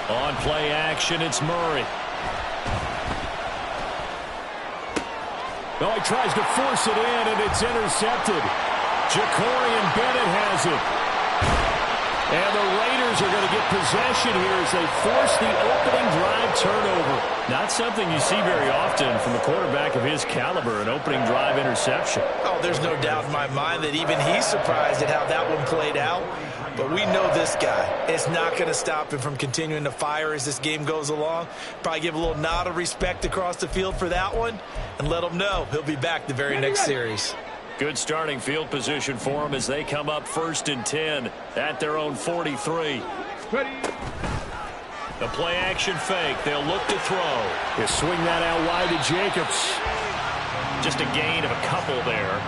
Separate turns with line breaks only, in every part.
On play action, it's Murray. Oh, he tries to force it in, and it's intercepted. Jacorian Bennett has it. And the Raiders are going to get possession here as they force the opening drive turnover. Not something you see very often from a quarterback of his caliber, an opening drive interception.
Oh, there's no doubt in my mind that even he's surprised at how that one played out. But we know this guy. It's not going to stop him from continuing to fire as this game goes along. Probably give a little nod of respect across the field for that one and let him know he'll be back the very next series.
Good starting field position for them as they come up 1st and 10 at their own 43. The play action fake. They'll look to throw. They swing that out wide to Jacobs. Just a gain of a couple there.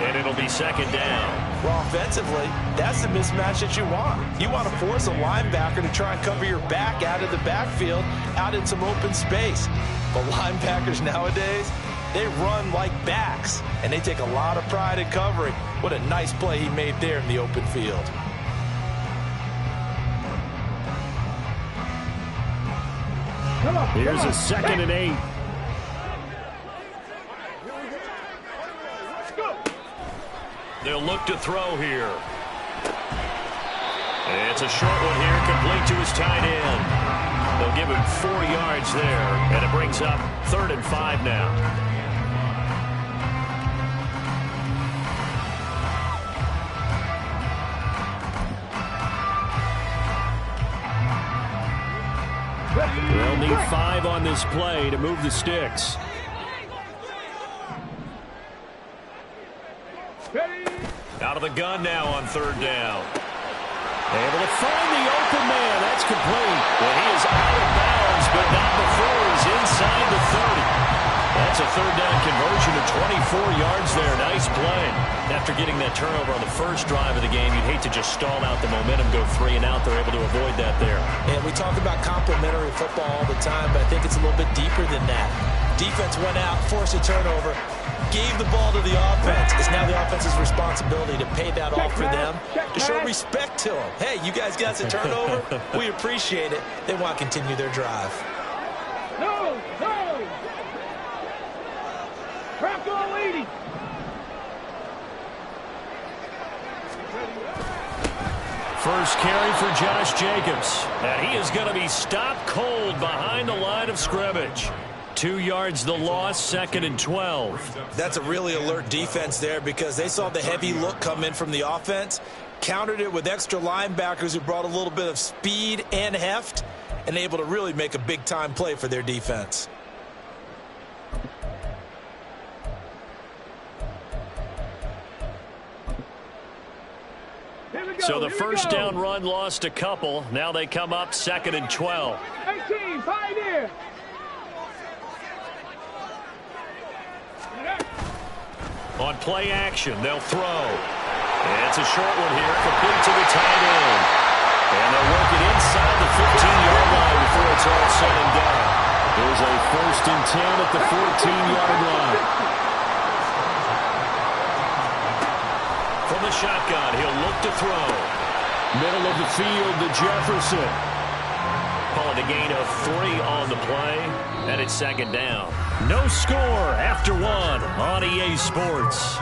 And it'll be 2nd down.
Well, offensively, that's the mismatch that you want. You want to force a linebacker to try and cover your back out of the backfield, out in some open space. But linebackers nowadays, they run like backs, and they take a lot of pride in covering. What a nice play he made there in the open field.
Here's a 2nd and 8. They'll look to throw here. It's a short one here, complete to his tight end. They'll give him 4 yards there, and it brings up 3rd and 5 now. They'll need 5 on this play to move the sticks. Out of the gun now on 3rd down. Able to find the open man. That's complete. Well, he is out of bounds, but not before he's inside the 30. That's a 3rd down conversion of 24 yards there. Nice play. After getting that turnover on the first drive of the game, you'd hate to just stall out the momentum, go 3 and out. They're able to avoid that there.
And we talk about complementary football all the time, but I think it's a little bit deeper than that. Defense went out, forced a turnover, gave the ball to the offense. It's now the offense's responsibility to pay that off for them, to show respect to them. Hey, you guys got the turnover. We appreciate it. They want to continue their drive.
No, no. Crack all 80.
First carry for Josh Jacobs. And he is going to be stopped cold behind the line of scrimmage. 2 yards the loss, 2nd and 12.
That's a really alert defense there because they saw the heavy look come in from the offense, countered it with extra linebackers who brought a little bit of speed and heft, and able to really make a big-time play for their defense.
So the first down run lost a couple. Now they come up 2nd and 12.
18, Pioneer.
On play action, they'll throw. It's a short one here, complete to the tight end. And they'll work it inside the 15-yard line before it's all said and done. There's a 1st and 10 at the 14-yard line. From the shotgun, he'll look to throw. Middle of the field to Jefferson. Calling a gain of 3 on the play, and it's 2nd down. No score after 1 on EA Sports.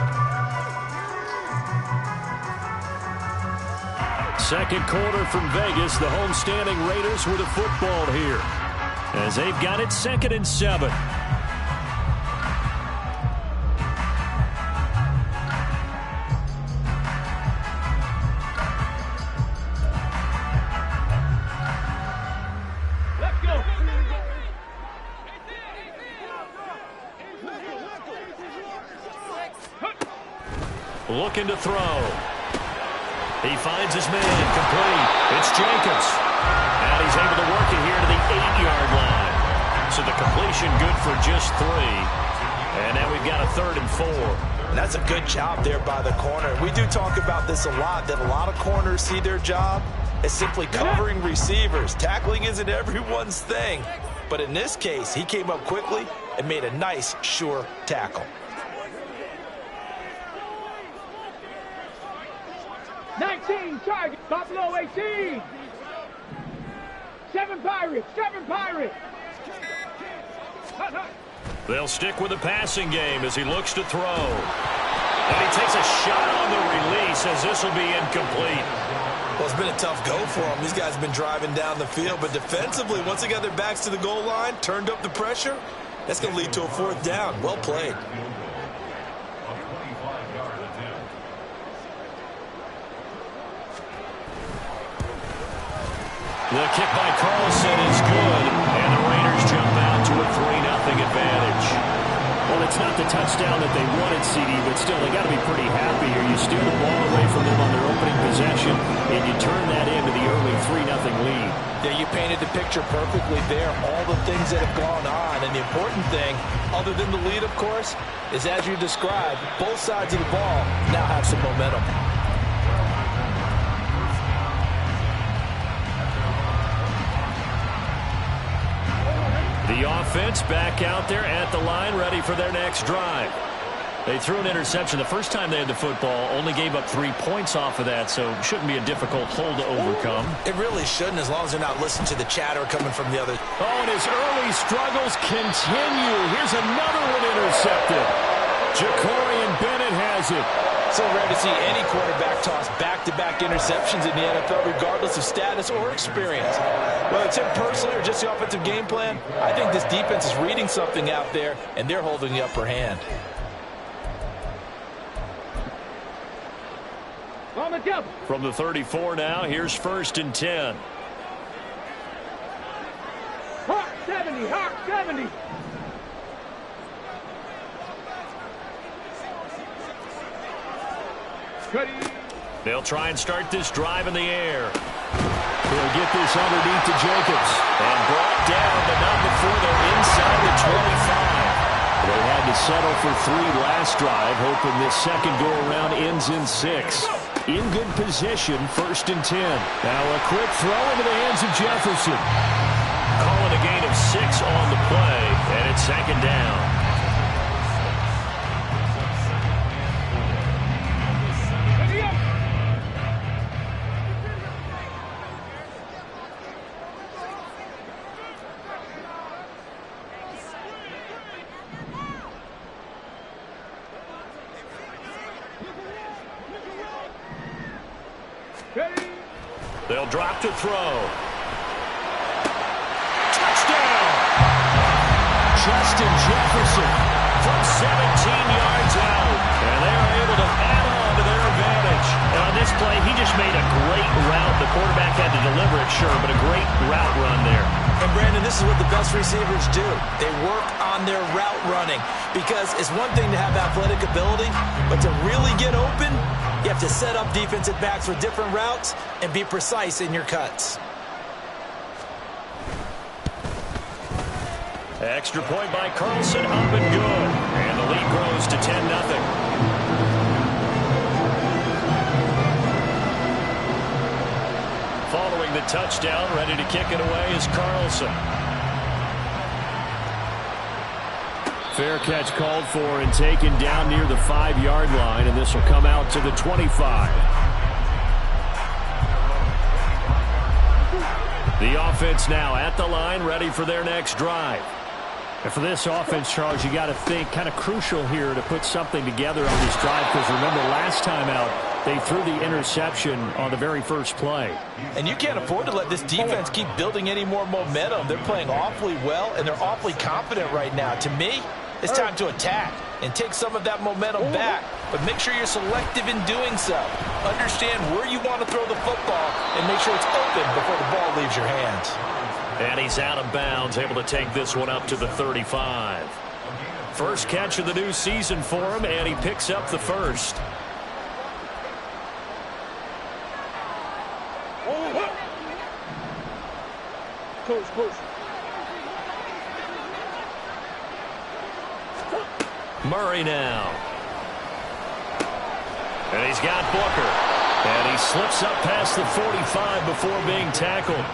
Second quarter from Vegas. The homestanding Raiders with a football here, as they've got it 2nd and 7. Looking to throw. He finds his man, complete. It's Jacobs. And he's able to work it here to the 8-yard line. So the completion good for just 3. And now we've got a 3rd and 4.
And that's a good job there by the corner. We do talk about this a lot, that a lot of corners see their job as simply covering receivers. Tackling isn't everyone's thing. But in this case, he came up quickly and made a nice, sure tackle.
19, target, Buffalo 18. Seven Pirates! Seven Pirates!
They'll stick with the passing game as he looks to throw. And he takes a shot on the release as this will be incomplete.
Well, it's been a tough go for them. These guys have been driving down the field, but defensively, once they got their backs to the goal line, turned up the pressure, that's going to lead to a fourth down. Well played.
The kick by Carlson is good, and the Raiders jump out to a 3-0 advantage.
Well, it's not the touchdown that they wanted, CD, but still, they got to be pretty happy here. You steal the ball away from them on their opening possession, and you turn that into the early 3-0 lead.
Yeah, you painted the picture perfectly there. All the things that have gone on, and the important thing, other than the lead, of course, is as you described, both sides of the ball now have some momentum.
The offense back out there at the line, ready for their next drive. They threw an interception the first time they had the football, only gave up 3 points off of that, so shouldn't be a difficult hole to overcome.
It really shouldn't, as long as they're not listening to the chatter coming from the other.
Oh, and his early struggles continue. Here's another one intercepted. Jacorian Bennett has it.
So rare to see any quarterback toss back-to-back interceptions in the NFL, regardless of status or experience. Whether it's him personally or just the offensive game plan, I think this defense is reading something out there, and they're holding the upper hand.
On the jump!
From the 34 now, here's 1st and 10.
Hawk 70! Hawk 70!
They'll try and start this drive in the air. He'll get this underneath to Jacobs. And brought down, but not before they're inside the 25. They had to settle for 3 last drive, hoping this second go-around ends in 6. In good position, 1st and 10. Now a quick throw into the hands of Jefferson. Calling a gain of 6 on the play, and it's 2nd down. They'll drop to throw. Touchdown! Justin Jefferson from 17 yards out. And they are able to add on to their advantage. And on this play, he just made a great route. The quarterback had to deliver it, sure, but a great route run there.
And, Brandon, this is what the best receivers do. They work on their route running. Because it's one thing to have athletic ability, but to really get open, you have to set up defensive backs for different routes and be precise in your cuts.
Extra point by Carlson, up and good. And the lead grows to 10-0. Following the touchdown, ready to kick it away is Carlson.
Fair catch called for and taken down near the 5-yard line, and this will come out to the 25. The offense now at the line, ready for their next drive. And for this offense, Charles, you got to think kind of crucial here to put something together on this drive, because remember last time out, they threw the interception on the very first play.
And you can't afford to let this defense keep building any more momentum. They're playing awfully well, and they're awfully confident right now. To me, it's time to attack and take some of that momentum back. But make sure you're selective in doing so. Understand where you want to throw the football and make sure it's open before the ball leaves your hands.
And he's out of bounds, able to take this one up to the 35. First catch of the new season for him, and he picks up the first.
Close.
Murray now. And he's got Booker. And he slips up past the 45 before being tackled.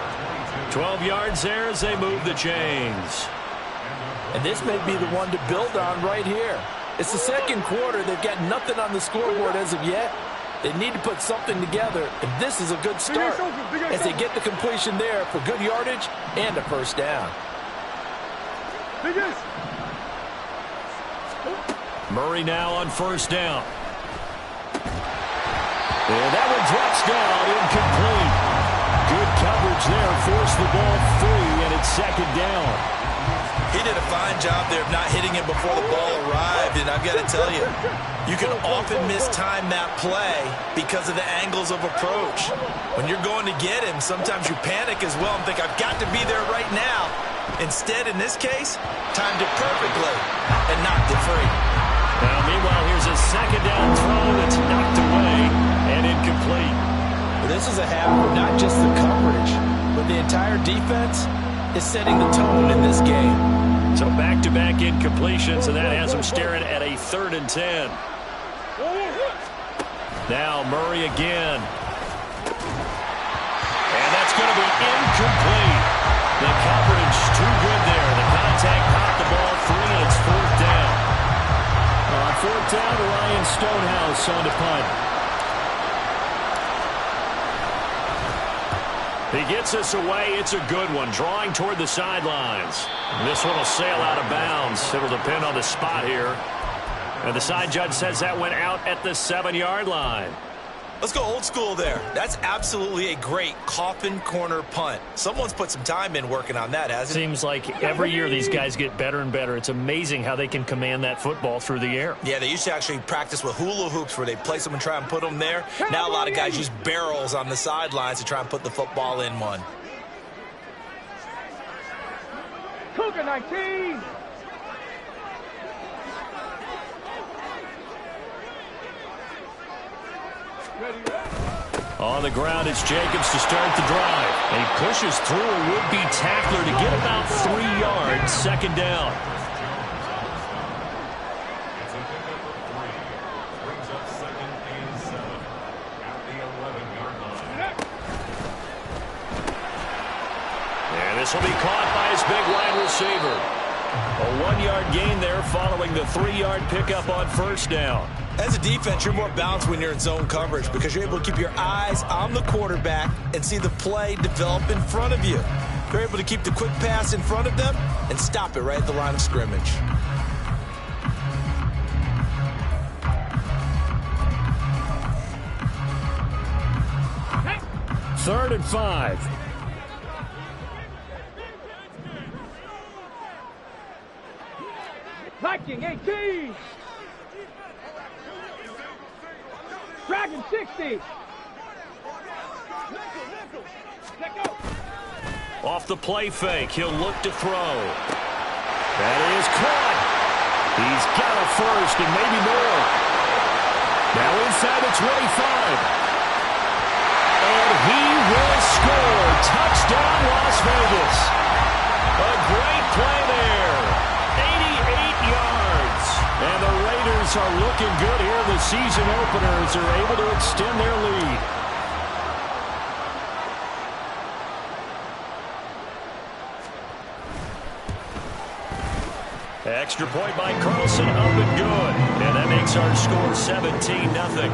12 yards there as they move the chains.
And this may be the one to build on right here. It's the second quarter. They've got nothing on the scoreboard as of yet. They need to put something together, and this is a good start as they get the completion there for good yardage and a first down.
Murray now on first down. And that one drops down, incomplete. Good coverage there, forced the ball free, and it's second down.
He did a fine job there of not hitting him before the ball arrived, and I've got to tell you, you can often mistime that play because of the angles of approach. When you're going to get him, sometimes you panic as well and think, I've got to be there right now. Instead, in this case, timed it perfectly and knocked it free.
Now, meanwhile, here's a second down throw that's knocked away and incomplete.
This is a habit of not just the coverage, but the entire defense is setting the tone in this game.
So back-to-back incompletions, and that has them staring at a 3rd and 10. Now Murray again. And that's going to be incomplete. The coverage too good there. The contact popped the ball free, and it's 4th down. On 4th down, Ryan Stonehouse on the punt. He gets us away. It's a good one. Drawing toward the sidelines. This one will sail out of bounds. It'll depend on the spot here. And the side judge says that went out at the 7-yard line.
Let's go old school there. That's absolutely a great coffin corner punt. Someone's put some time in working on that, hasn't it?
Seems like every year these guys get better and better. It's amazing how they can command that football through the air.
Yeah, they used to actually practice with hula hoops where they place them and try and put them there. Now a lot of guys use barrels on the sidelines to try and put the football in one.
Cougar 19.
On the ground, it's Jacobs to start the drive. And he pushes through a would-be tackler to get about 3 yards, second down. And this will be caught by his big wide receiver. A 1-yard gain there following the 3-yard pickup on first down.
As a defense, you're more balanced when you're in zone coverage because you're able to keep your eyes on the quarterback and see the play develop in front of you. You're able to keep the quick pass in front of them and stop it right at the line of scrimmage.
Third and 5.
Viking 18. Dragon 60. Let go.
Off the play fake, he'll look to throw. That is caught. He's got a first and maybe more. Now inside the 25. And he will score. Touchdown, Las Vegas. A great play there. 88 yards. And the Raiders are looking good here. The season openers are able to extend their lead. Extra point by Carlson, up and good. And that makes our score 17-0.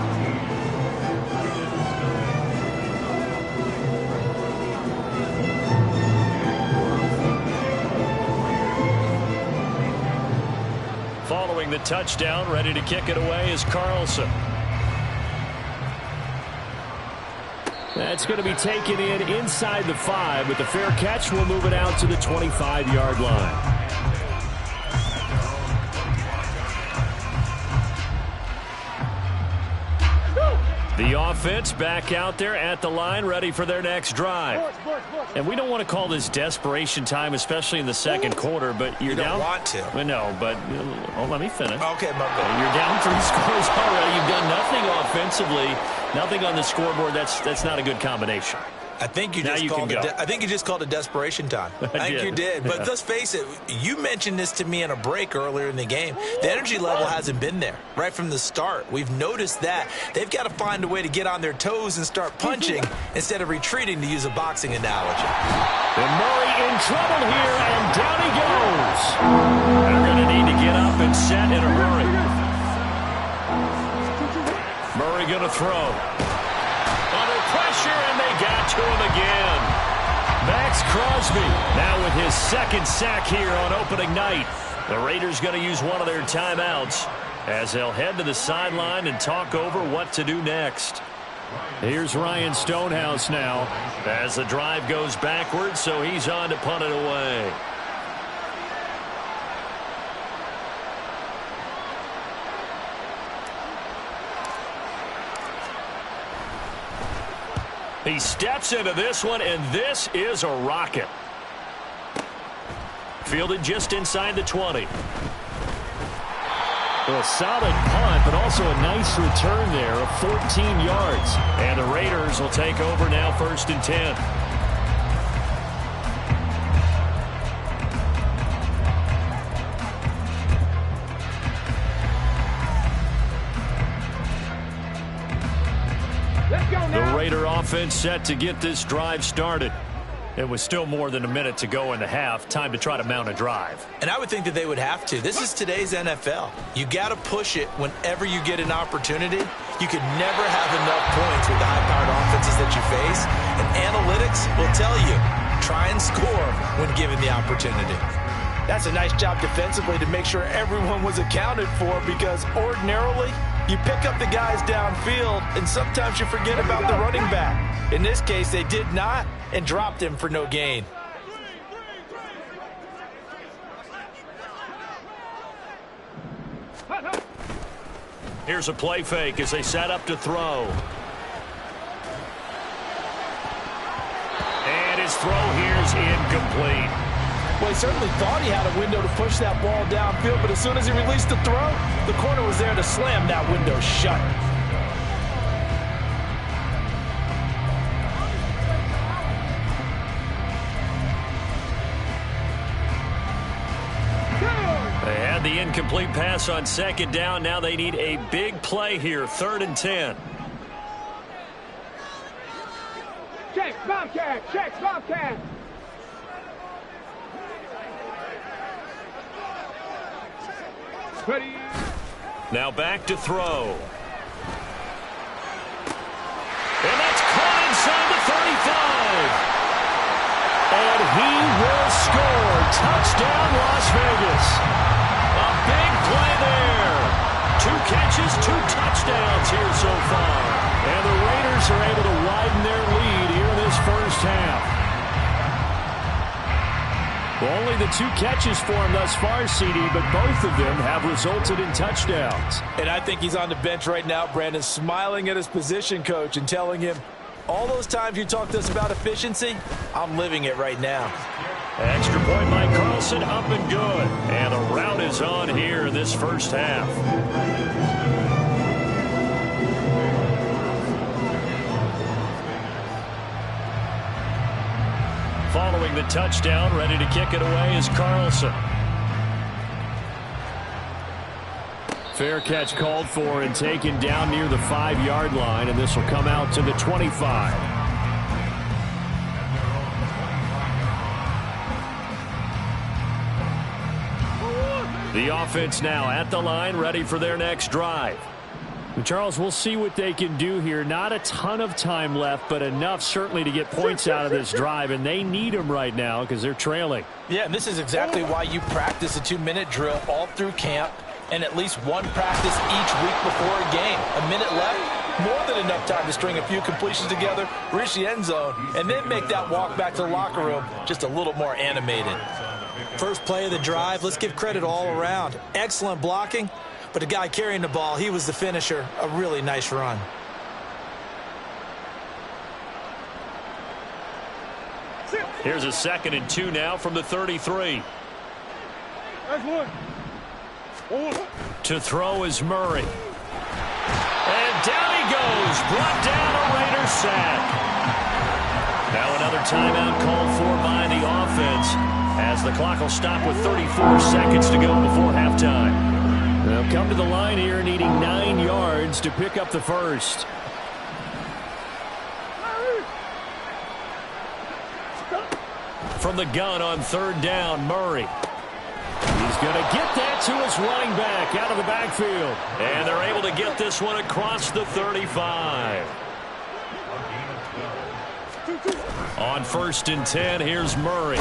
Following the touchdown, ready to kick it away is Carlson. That's going to be taken in inside the 5, but the fair catch will move it out to the 25-yard line. The offense back out there at the line, ready for their next drive. And we don't want to call this desperation time, especially in the second quarter, but you're down.
You don't want to.
Well, no, but let me finish.
Okay, my bad.
You're down 3 scores already. You've done nothing offensively, nothing on the scoreboard. That's not a good combination.
I think you
Now
just
you
called
can
it.
go.
I think you just called it desperation time. I think you did. But let's face it. You mentioned this to me in a break earlier in the game. The energy level hasn't been there right from the start. We've noticed that they've got to find a way to get on their toes and start punching instead of retreating, to use a boxing analogy.
And Murray in trouble here, and down he goes. They're going to need to get up and set in a hurry. Murray
going to throw. Under pressure, and they got to him again. Max Crosby now with his second sack here on opening night. The Raiders going to use one of their timeouts as they'll head to the sideline and talk over what to do next.
Here's Ryan Stonehouse now
as the drive goes backwards, so he's on to punt it away. He steps into this one, and this is a rocket. Fielded just inside the 20.
A solid punt, but also a nice return there of 14 yards.
And the Raiders will take over now, 1st and 10.
Let's go now.
The Raider offense set to get this drive started. It was still more than a minute to go in the half. Time to try to mount a drive.
And I would think that they would have to. This is today's NFL. You got to push it whenever you get an opportunity. You could never have enough points with the high-powered offenses that you face. And analytics will tell you, try and score when given the opportunity. That's a nice job defensively to make sure everyone was accounted for, because ordinarily you pick up the guys downfield and sometimes you forget about the running back. In this case, they did not and dropped him for no gain.
Here's a play fake as they set up to throw. And his throw here's incomplete.
Well, he certainly thought he had a window to push that ball downfield, but as soon as he released the throw, the corner was there to slam that window shut.
They had the incomplete pass on 2nd down. Now they need a big play here, 3rd and 10.
Check, Bobcat. Check, Bobcat. Ready.
Now back to throw. And that's caught inside the 35.
And he will score. Touchdown, Las Vegas.
A big play there. 2 catches, 2 touchdowns here so far.
And the Raiders are able to widen their lead here in this first half. Only the 2 catches for him thus far, CD, but both of them have resulted in touchdowns.
And I think he's on the bench right now, Brandon, smiling at his position coach and telling him, all those times you talked to us about efficiency, I'm living it right now.
Extra point by Carlson, up and good. And the rout is on here in this first half. Following the touchdown, ready to kick it away is Carlson.
Fair catch called for and taken down near the 5-yard line, and this will come out to the 25. The offense now at the line, ready for their next drive. Charles, we'll see what they can do here. Not a ton of time left, but enough certainly to get points out of this drive, and they need them right now because they're trailing.
Yeah, and this is exactly why you practice a 2-minute drill all through camp and at least one practice each week before a game. A minute left, more than enough time to string a few completions together, reach the end zone, and then make that walk back to the locker room just a little more animated.
First play of the drive, let's give credit all around. Excellent blocking, but the guy carrying the ball, he was the finisher. A really nice run.
Here's a 2nd and 2 now from the 33.
That's one.
To throw is Murray. And down he goes. Brought down a Raider sack. Now another timeout called for by the offense as the clock will stop with 34 seconds to go before halftime.
They'll come to the line here needing 9 yards to pick up the first.
From the gun on 3rd down, Murray.
He's going to get that to his running back out of the backfield.
And they're able to get this one across the 35. On 1st and 10, here's Murray.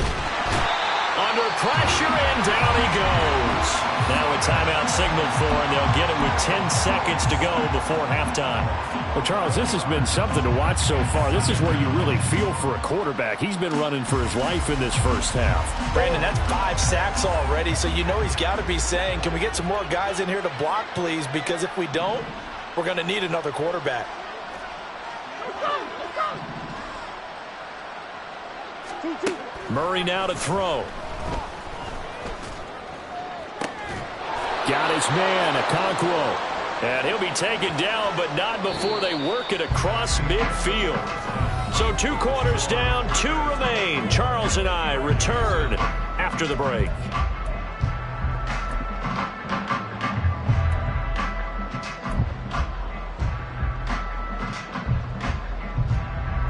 Under pressure, and down he goes. Now a timeout signaled for, and they'll get it with 10 seconds to go before halftime.
Well, Charles, this has been something to watch so far. This is where you really feel for a quarterback. He's been running for his life in this first half.
Brandon, that's 5 sacks already, so you know he's got to be saying, can we get some more guys in here to block, please? Because if we don't, we're going to need another quarterback.
Murray now to throw.
Got his man, Okonkwo.
And he'll be taken down, but not before they work it across midfield. So 2 quarters down, 2 remain. Charles and I return after the break.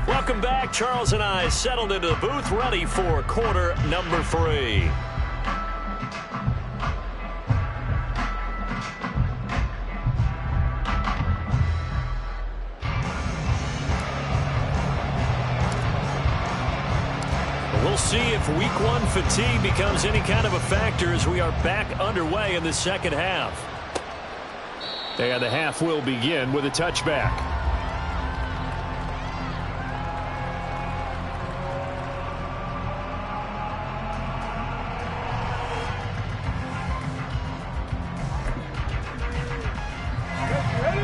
Welcome back. Charles and I settled into the booth, ready for quarter number 3. We'll see if week 1 fatigue becomes any kind of a factor as we are back underway in the second half.
And the half will begin with a touchback.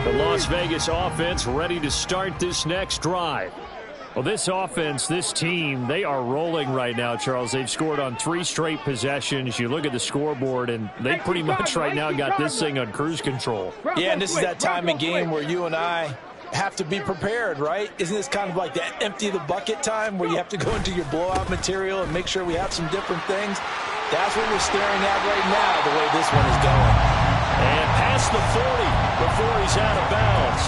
The Las Vegas offense ready to start this next drive. Well, this offense, this team, they are rolling right now, Charles. They've scored on 3 straight possessions. You look at the scoreboard, and they pretty much right now got this thing on cruise control.
Yeah, and this is that time in game where you and I have to be prepared, right? Isn't this kind of like that empty the bucket time where you have to go into your blowout material and make sure we have some different things? That's what we're staring at right now, the way this one is going.
And past the 40 before he's out of bounds.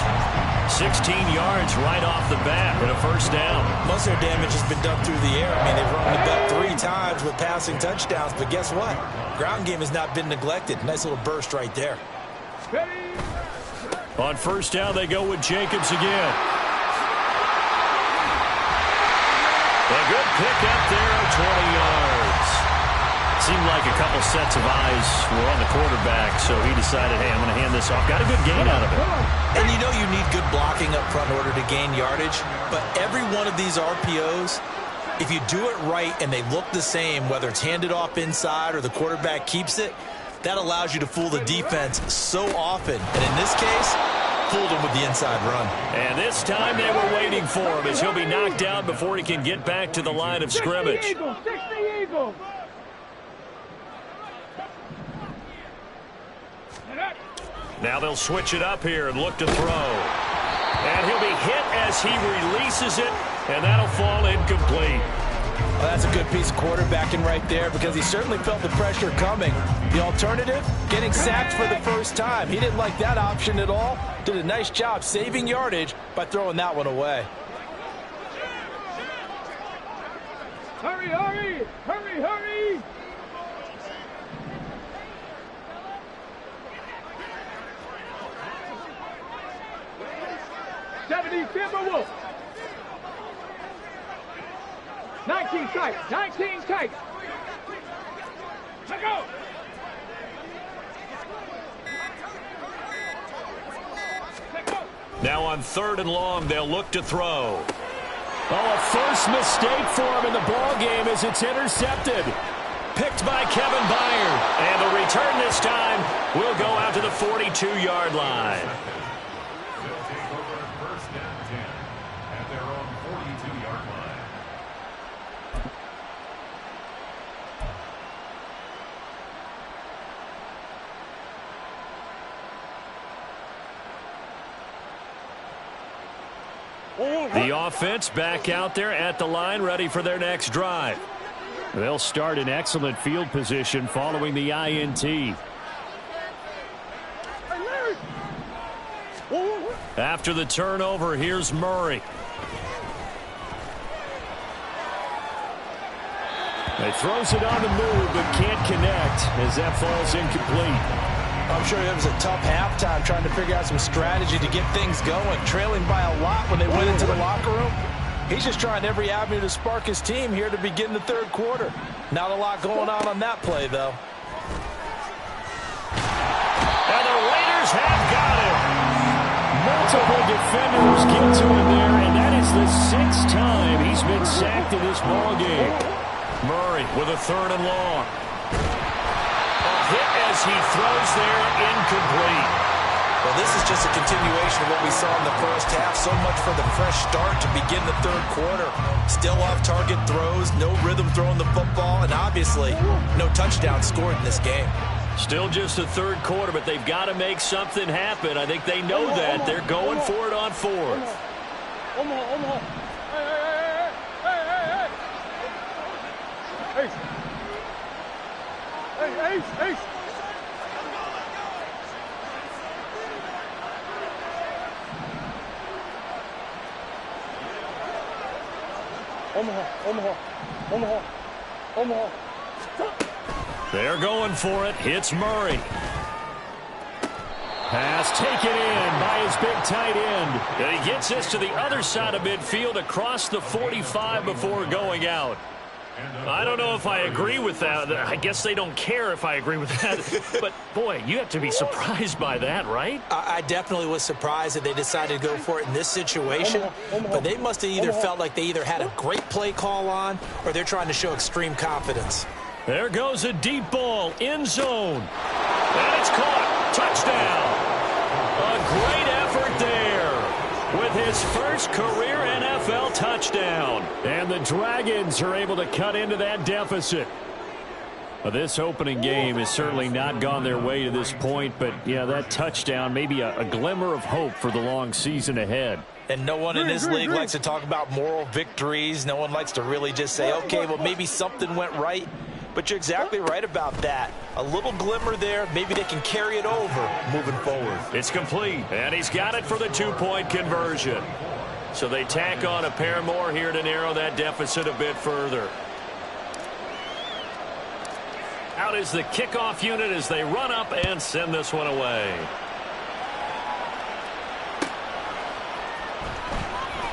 16 yards right off the bat and a first down.
Most of their damage has been done through the air. I mean, they've run the ball 3 times with passing touchdowns, but guess what? Ground game has not been neglected. Nice little burst right there.
On first down, they go with Jacobs again. A good pick up there, 20 yards. Seemed like a couple sets of eyes were on the quarterback, so he decided, hey, I'm going to hand this off. Got a good gain out of it.
And you know you need good blocking up front in order to gain yardage, but every one of these RPOs, if you do it right and they look the same, whether it's handed off inside or the quarterback keeps it, that allows you to fool the defense so often. And in this case, fooled him with the inside run.
And this time they were waiting for him as he'll be knocked out before he can get back to the line of scrimmage.
60 Eagles.
Now they'll switch it up here and look to throw. And he'll be hit as he releases it, and that'll fall incomplete.
Well, that's a good piece of quarterbacking right there because he certainly felt the pressure coming. The alternative, getting sacked for the first time. He didn't like that option at all. Did a nice job saving yardage by throwing that one away.
Hurry, hurry, hurry, hurry. Timberwolves. 19 tight. 19 tight. Let go.
Now on 3rd and long, they'll look to throw.
Oh, a first mistake for him in the ball game as it's intercepted.
Picked by Kevin Byard. And the return this time will go out to the 42-yard line. The offense back out there at the line, ready for their next drive.
They'll start in excellent field position following the INT.
After the turnover, here's Murray.
He throws it on the move, but can't connect as that falls incomplete.
I'm sure it was a tough halftime trying to figure out some strategy to get things going, trailing by a lot when they went into the locker room. He's just trying every avenue to spark his team here to begin the third quarter. Not a lot going on that play, though.
And the Raiders have got him. Multiple defenders get to him there, and that is the 6th time he's been sacked in this ballgame. Murray with a 3rd and long. A hit as he throws there, incomplete.
Well, this is just a continuation of what we saw in the first half. So much for the fresh start to begin the third quarter. Still off-target throws, no rhythm throwing the football, and obviously no touchdown scored in this game.
Still just the third quarter, but they've got to make something happen. I think they know that. They're going for it on 4th.
Omaha. Hey. Ace. Omaha.
They're going for it. Hits Murray. Pass taken in by his big tight end. And he gets this to the other side of midfield across the 45 before going out. I don't know if I agree with that. I guess they don't care if I agree with that. But, boy, you have to be surprised by that, right?
I definitely was surprised that they decided to go for it in this situation. But they must have either felt like they either had a great play call on or they're trying to show extreme confidence.
There goes a deep ball, end zone. And it's caught. Touchdown. A great effort there with his first career NFL touchdown. And the Dragons are able to cut into that deficit. Well, this opening game has certainly not gone their way to this point, but, yeah, that touchdown may be a glimmer of hope for the long season ahead.
And no one in this league likes to talk about moral victories. No one likes to really just say, okay, well, maybe something went right. But you're exactly right about that. A little glimmer there. Maybe they can carry it over moving forward.
It's complete, and he's got it for the 2-point conversion. So they tack on a pair more here to narrow that deficit a bit further. Out is the kickoff unit as they run up and send this one away.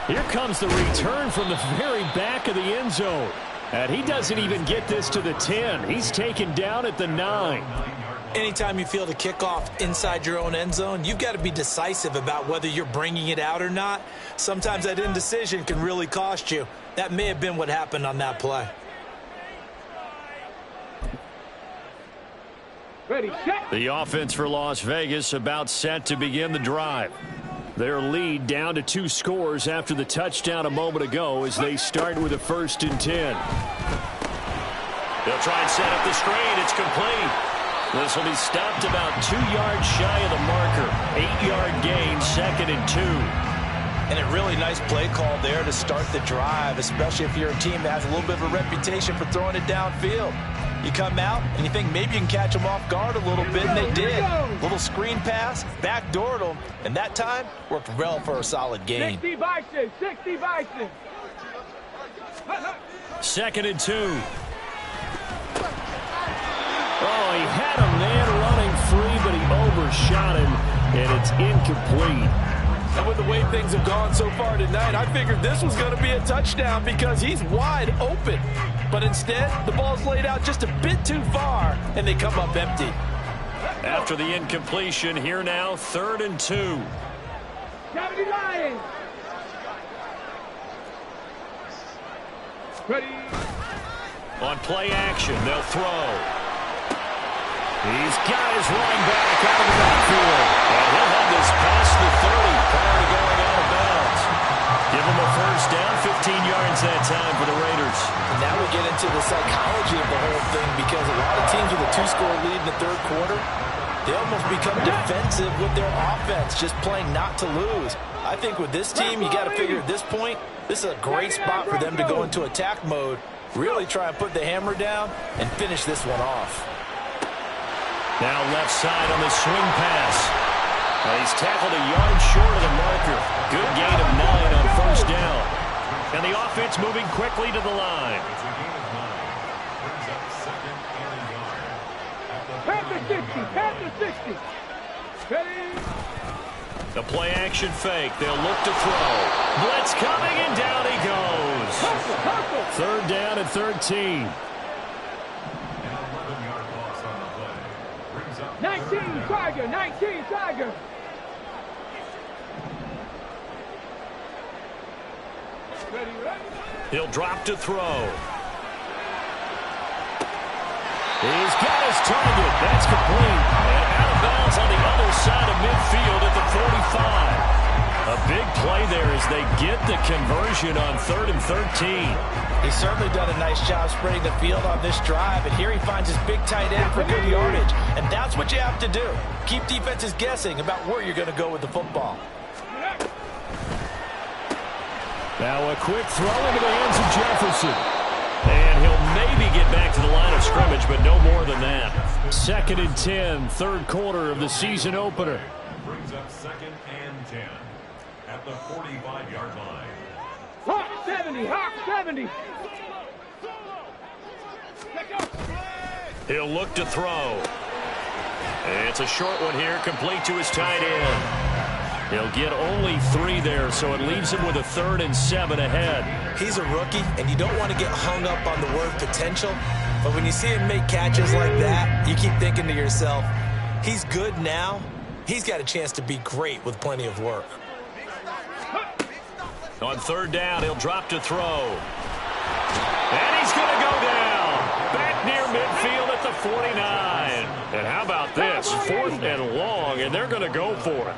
Here comes the return from the very back of the end zone. And he doesn't even get this to the 10. He's taken down at the 9.
Anytime you feel the kickoff inside your own end zone, you've got to be decisive about whether you're bringing it out or not. Sometimes that indecision can really cost you. That may have been what happened on that play.
Ready, set.
The offense for Las Vegas about set to begin the drive. Their lead down to 2 scores after the touchdown a moment ago as they start with a 1st and 10. They'll try and set up the screen. It's complete. This will be stopped about 2 yards shy of the marker. 8-yard gain, 2nd and 2.
And a really nice play call there to start the drive, especially if you're a team that has a little bit of a reputation for throwing it downfield. You come out and you think maybe you can catch them off guard a little bit, and they did. Little screen pass, backdoored them, and that time worked well for a solid gain.
60 Bison.
2nd and 2. Oh, he had a man running free, but he overshot him, and it's incomplete.
And with the way things have gone so far tonight, I figured this was going to be a touchdown because he's wide open. But instead, the ball's laid out just a bit too far, and they come up empty.
After the incompletion, here now, 3rd and 2.
Cavalry Lions. Ready.
On play action, they'll throw. He's got his running back out of the backfield. And he'll have this past the 30 prior to going out of bounds. Give him a 1st down, 15 yards that time for the Raiders.
And now we get into the psychology of the whole thing, because a lot of teams with a 2-score lead in the third quarter, they almost become defensive with their offense, just playing not to lose. I think with this team, you got to figure at this point, this is a great spot for them to go into attack mode, really try and put the hammer down and finish this one off.
Now left side on the swing pass. He's tackled a yard short of the marker. Good gain of 9 on 1st down. And the offense moving quickly to the line.
Panther 60. Panther 60. Ready?
The play action fake. They'll look to throw. Blitz coming, and down he goes.
Hustle.
Third down and 13.
19 Tiger. 19 Tiger. Ready?
He'll drop to throw. He's got his target. That's complete. And out of bounds on the other side of midfield at the 45. A big play there as they get the conversion on 3rd and 13.
He's certainly done a nice job spreading the field on this drive, and here he finds his big tight end for good yardage. And that's what you have to do. Keep defenses guessing about where you're going to go with the football.
Now a quick throw into the hands of Jefferson.
And he'll maybe get back to the line of scrimmage, but no more than that.
2nd and 10, third quarter of the season opener.
Brings up 2nd and 10 at the 45-yard line.
Hawk 70. Hawk 70.
He'll look to throw. And it's a short one here, complete to his tight end. He'll get only 3 there, so it leaves him with a 3rd and 7 ahead.
He's a rookie, and you don't want to get hung up on the word potential. But when you see him make catches like that, you keep thinking to yourself, he's good now. He's got a chance to be great with plenty of work.
On 3rd down, he'll drop to throw. And he's going to go down. Back near midfield at the 49. And how about this? 4th and long, and they're going to go for it.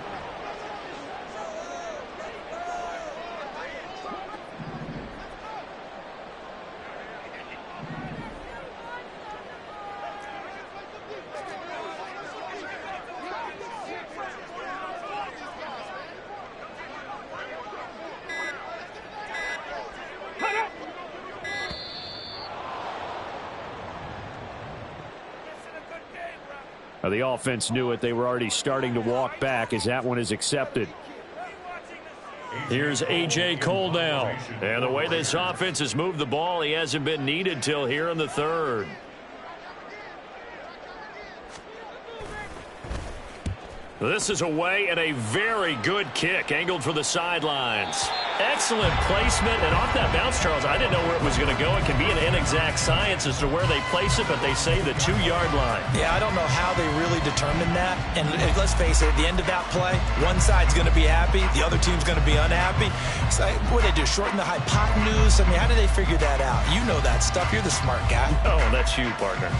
The offense knew it. They were already starting to walk back as that one is accepted.
Here's A.J. Cole now. And the way this offense has moved the ball, he hasn't been needed till here in the 3rd. This is away and a very good kick angled for the sidelines. Excellent placement, and off that bounce, Charles, I didn't know where it was going to go. It can be an inexact science as to where they place it, but they say the 2-yard line.
Yeah, I don't know how they really determined that. And let's face it, at the end of that play, one side's going to be happy, the other team's going to be unhappy. So what do they do, shorten the hypotenuse? I mean, how do they figure that out? You know that stuff. You're the smart guy.
Oh, that's you, partner.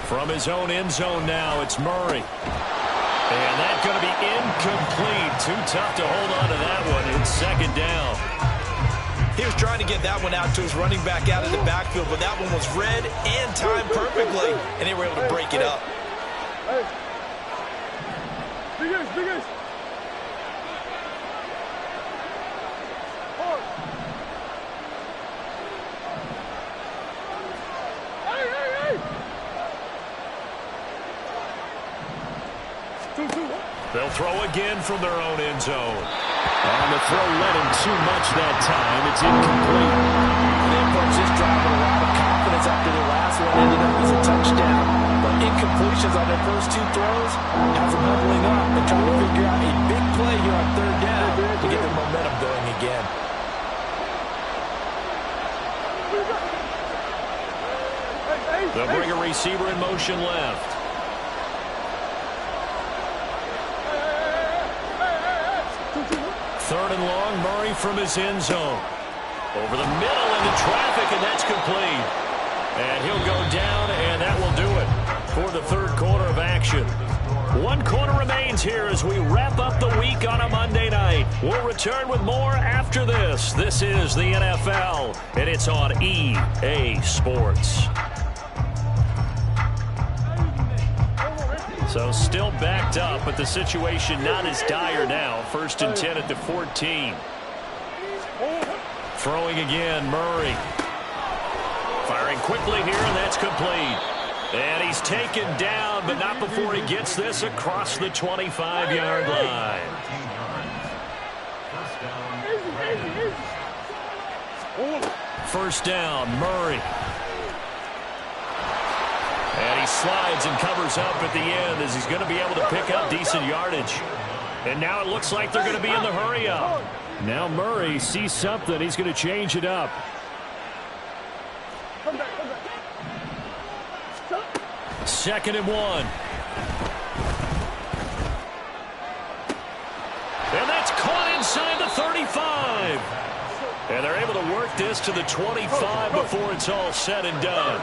From his own end zone now, it's Murray. And that's going to be incomplete. Too tough to hold on to that one. It's 2nd down.
He was trying to get that one out to his running back out of the backfield, but that one was read and timed perfectly, and they were able to break it up.
Biggest.
They'll throw again from their own end zone.
And the throw led him too much that time. It's incomplete.
They approached this drive with a lot of confidence after the last one ended up as a touchdown. But incompletions on their first 2 throws has them huddling up and trying to figure out a big play here on 3rd down to get their momentum going again.
They'll bring a receiver in motion left. Third and long, Murray from his end zone. Over the middle into traffic, and that's complete. And he'll go down, and that will do it for the 3rd quarter of action. 1 quarter remains here as we wrap up the week on a Monday night. We'll return with more after this. This is the NFL, and it's on EA Sports. So still backed up, but the situation not as dire now. 1st and 10 at the 14. Throwing again, Murray. Firing Throwing quickly here, and that's complete. And he's taken down, but not before he gets this across the 25-yard line. First down, Murray. And he slides and covers up at the end as he's going to be able to pick up decent yardage. And now it looks like they're going to be in the hurry-up.
Now Murray sees something. He's going to change it up.
Second and 1. And that's caught inside the 35. And they're able to work this to the 25 before it's all said and done.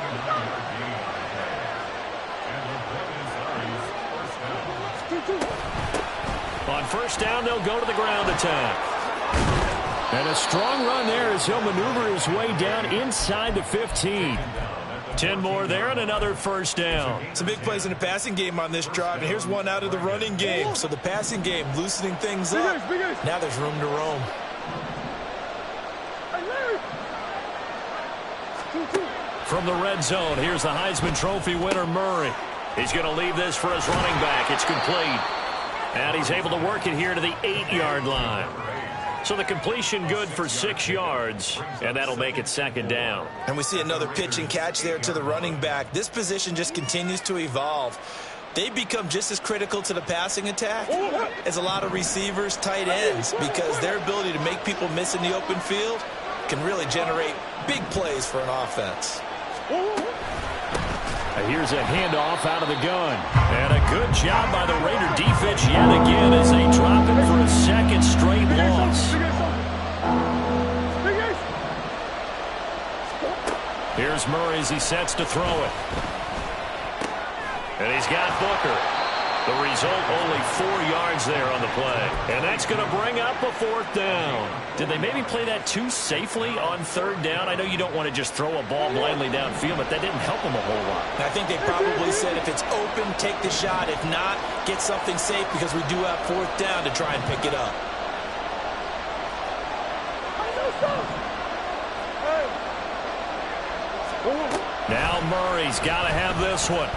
On first down, they'll go to the ground attack.
And a strong run there as he'll maneuver his way down inside the 15.
10 more there and another first down.
Some big plays in the passing game on this drive, and here's one out of the running game. So the passing game loosening things up. Now there's room to roam.
From the red zone, here's the Heisman Trophy winner, Murray. He's going to leave this for his running back. It's complete. And he's able to work it here to the 8-yard line. So the completion good for 6 yards, and that'll make it second down.
And we see another pitch and catch there to the running back. This position just continues to evolve. They've become just as critical to the passing attack as a lot of receivers, tight ends, because their ability to make people miss in the open field can really generate big plays for an offense.
Here's a handoff out of the gun.
And a good job by the Raider defense yet again as they drop it for a second straight loss. Here's Murray as he sets to throw it. And he's got Booker. The result, only 4 yards there on the play. And that's going to bring up a fourth down. Did they maybe play that too safely on third down? I know you don't want to just throw a ball blindly downfield, but that didn't help them a whole lot.
I think they probably said if it's open, take the shot. If not, get something safe because we do have fourth down to try and pick it up.
Now Murray's got to have this one.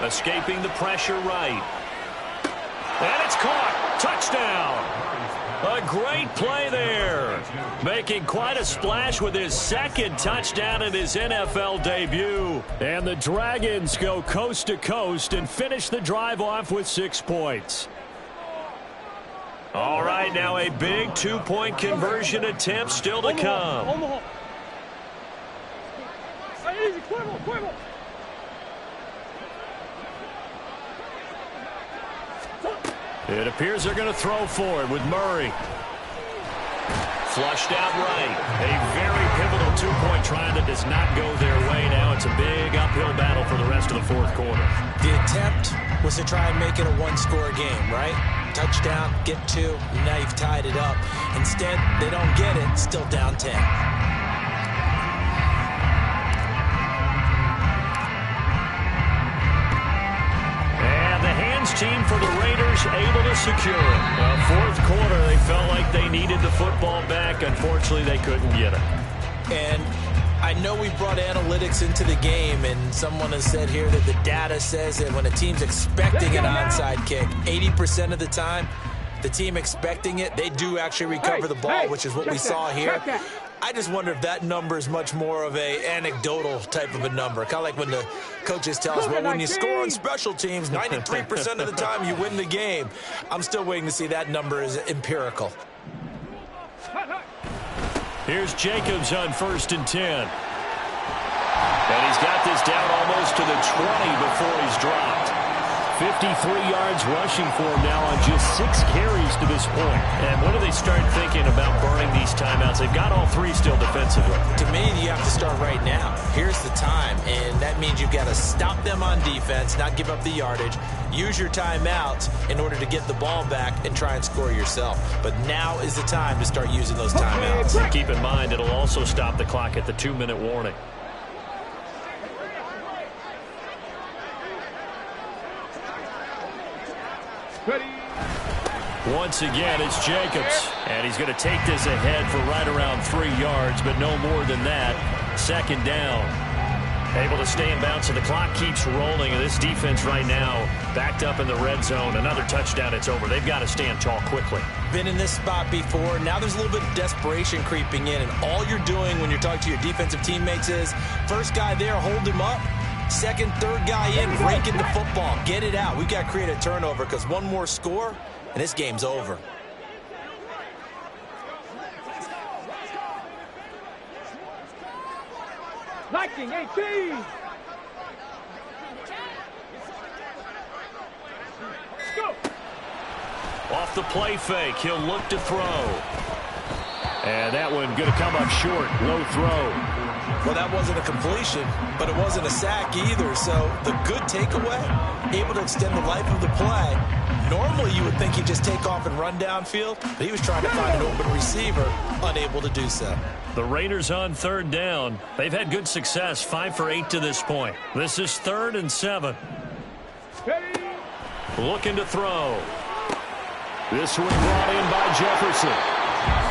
Escaping the pressure right. And it's caught. Touchdown. A great play there. Making quite a splash with his second touchdown in his NFL debut.
And the Dragons go coast to coast and finish the drive off with 6 points.
All right, now a big 2-point conversion attempt still to come. It appears they're going to throw for it with Murray. Flushed out right. A very pivotal 2-point try that does not go their way. Now it's a big uphill battle for the rest of the fourth quarter.
The attempt was to try and make it a one-score game, right? Touchdown, get 2, and now you've tied it up. Instead, they don't get it, still down 10.
Team for the Raiders able to secure it. Fourth quarter, they felt like they needed the football back. Unfortunately, they couldn't get it.
And I know we brought analytics into the game, and someone has said here that the data says that when a team's expecting an onside kick, 80% of the time, the team expecting it, they do actually recover the ball, which is what we saw here. I just wonder if that number is much more of a anecdotal type of a number. Kind of like when the coaches tell us, well, when you score on special teams, 93% of the time you win the game. I'm still waiting to see that number is empirical.
Here's Jacobs on 1st and 10. And he's got this down almost to the 20 before he's dropped.
53 yards rushing for him now on just 6 carries to this point.
And when do they start thinking about burning these timeouts? They've got all 3 still defensively.
To me, you have to start right now. Here's the time, and that means you've got to stop them on defense, not give up the yardage, use your timeouts in order to get the ball back and try and score yourself. But now is the time to start using those timeouts.
And keep in mind, it'll also stop the clock at the 2-minute warning. Once again, it's Jacobs. And he's going to take this ahead for right around 3 yards, but no more than that. Second down.
Able to stay in bounds, so the clock keeps rolling. And this defense right now backed up in the red zone. Another touchdown, it's over. They've got to stand tall quickly.
Been in this spot before. Now there's a little bit of desperation creeping in. And all you're doing when you're talking to your defensive teammates is, first guy there, hold him up. Second, third guy in, rake in the football. Get it out. We've got to create a turnover because one more score, and this game's over.
Liking 18. Go.
Off the play fake, he'll look to throw. And that one going to come up short. Low throw.
Well, that wasn't a completion, but it wasn't a sack either. So the good takeaway, able to extend the life of the play. Normally you would think he'd just take off and run downfield, but he was trying to find an open receiver, unable to do so.
The Raiders on third down. They've had good success, 5 for 8 to this point. This is 3rd and 7. Looking to throw. This one brought in by Jefferson.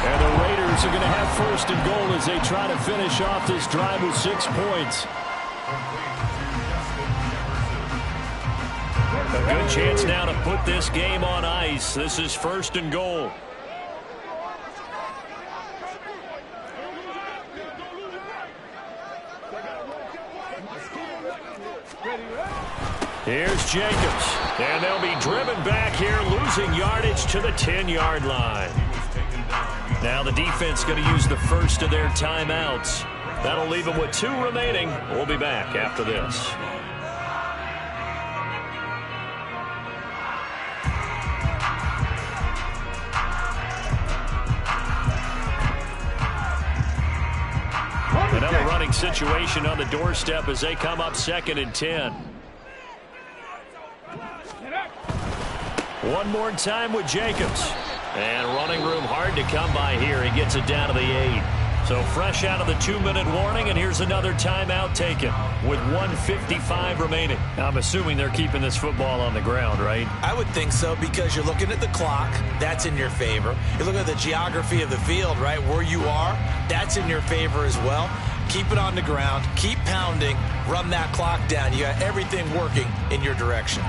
And the Raiders are going to have 1st and goal as they try to finish off this drive with 6 points. A good chance now to put this game on ice. This is 1st and goal. Here's Jacobs. And they'll be driven back here, losing yardage to the 10-yard line. Now the defense going to use the first of their timeouts. That'll leave them with 2 remaining. We'll be back after this. Another running situation on the doorstep as they come up 2nd and 10. One more time with Jacobs. And running room hard to come by here. He gets it down to the 8. So fresh out of the 2-minute warning, and here's another timeout taken with 1:55 remaining. Now, I'm assuming they're keeping this football on the ground, right?
I would think so, because you're looking at the clock. That's in your favor. You're looking at the geography of the field, right? Where you are, that's in your favor as well. Keep it on the ground. Keep pounding. Run that clock down. You got everything working in your direction.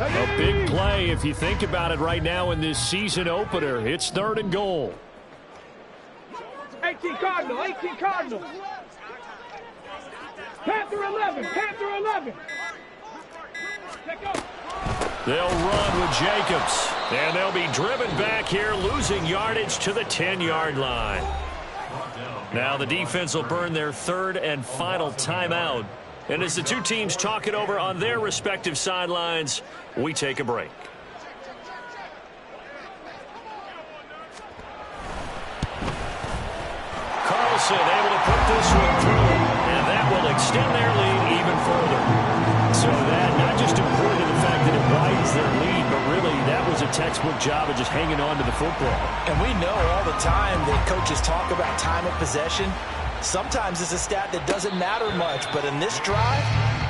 A big play if you think about it right now in this season opener. It's 3rd and goal.
18 Cardinal, 18 Cardinal. Panther 11, Panther 11.
They'll run with Jacobs. And they'll be driven back here, losing yardage to the 10-yard line. Now the defense will burn their 3rd and final timeout. And as the two teams talk it over on their respective sidelines, we take a break. Carlson able to put this one through, and that will extend their lead even further. So that not just important in the fact that it widens their lead, but really that was a textbook job of just hanging on to the football.
And we know all the time that coaches talk about time of possession. Sometimes it's a stat that doesn't matter much, but in this drive,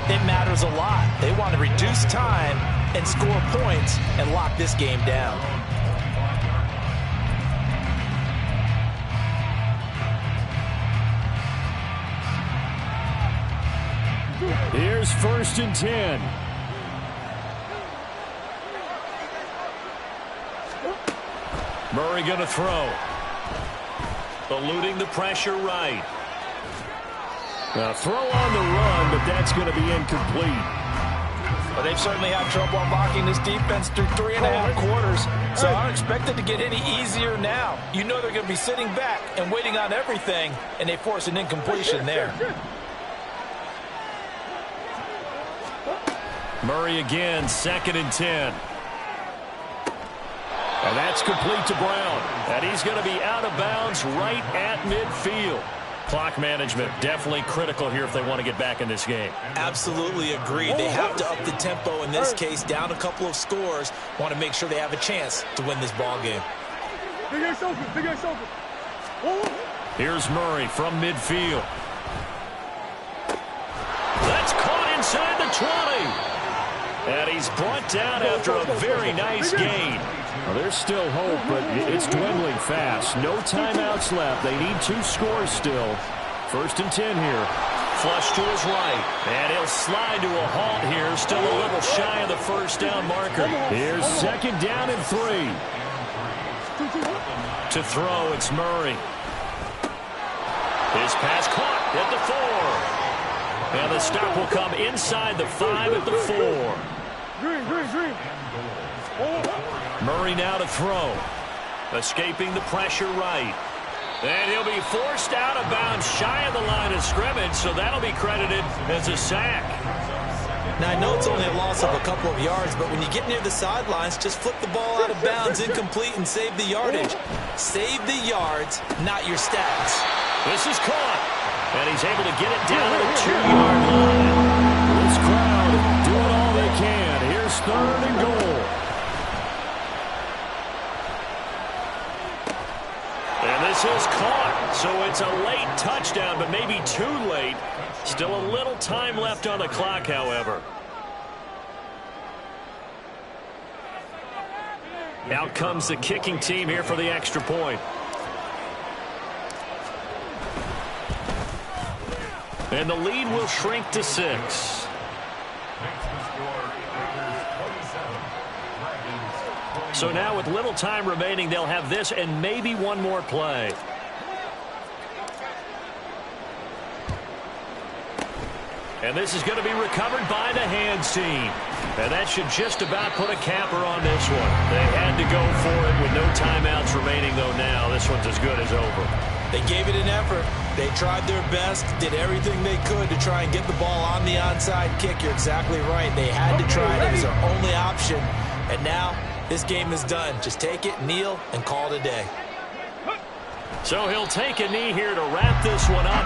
it matters a lot. They want to reduce time and score points and lock this game down.
Here's 1st and 10. Murray going to throw. Eluding the pressure right. Now throw on the run, but that's going to be incomplete.
Well, they've certainly had trouble unlocking this defense through 3.5 quarters, so I don't expect it to get any easier now. You know they're going to be sitting back and waiting on everything, and they force an incompletion there.
Murray again, 2nd and 10. And that's complete to Brown. And he's going to be out of bounds right at midfield. Clock management definitely critical here if they want to get back in this game.
Absolutely agreed. They have to up the tempo in this case, down a couple of scores. Want to make sure they have a chance to win this ball game.
Big ass open, big ass open.
Here's Murray from midfield.
20. And he's brought down after a very nice gain.
Well, there's still hope, but it's dwindling fast. No timeouts left. They need 2 scores still. 1st and 10 here.
Flush to his right. And he'll slide to a halt here. Still a little shy of the first down marker.
Here's 2nd down and 3.
To throw, it's Murray. His pass caught at the 4. And the stop will come inside the 5 at the 4.
Green.
Murray now to throw. Escaping the pressure right. And he'll be forced out of bounds shy of the line of scrimmage, so that'll be credited as a sack.
Now, I know it's only a loss of a couple of yards, but when you get near the sidelines, just flip the ball out of bounds, incomplete, and save the yardage. Save the yards, not your stats.
This is caught, and he's able to get it down to the 2-yard line.
This crowd doing all they can. Here's 3rd and goal.
And this is caught, so it's a late touchdown, but maybe too late. Still a little time left on the clock, however. Out comes the kicking team here for the extra point. And the lead will shrink to 6. So now with little time remaining, they'll have this and maybe one more play. And this is going to be recovered by the hands team. And that should just about put a capper on this one. They had to go for it with no timeouts remaining, though now this one's as good as over.
They gave it an effort. They tried their best, did everything they could to try and get the ball on the onside kick. You're exactly right. They had to try it. It was their only option. And now this game is done. Just take it, kneel, and call it a day.
So he'll take a knee here to wrap this one up.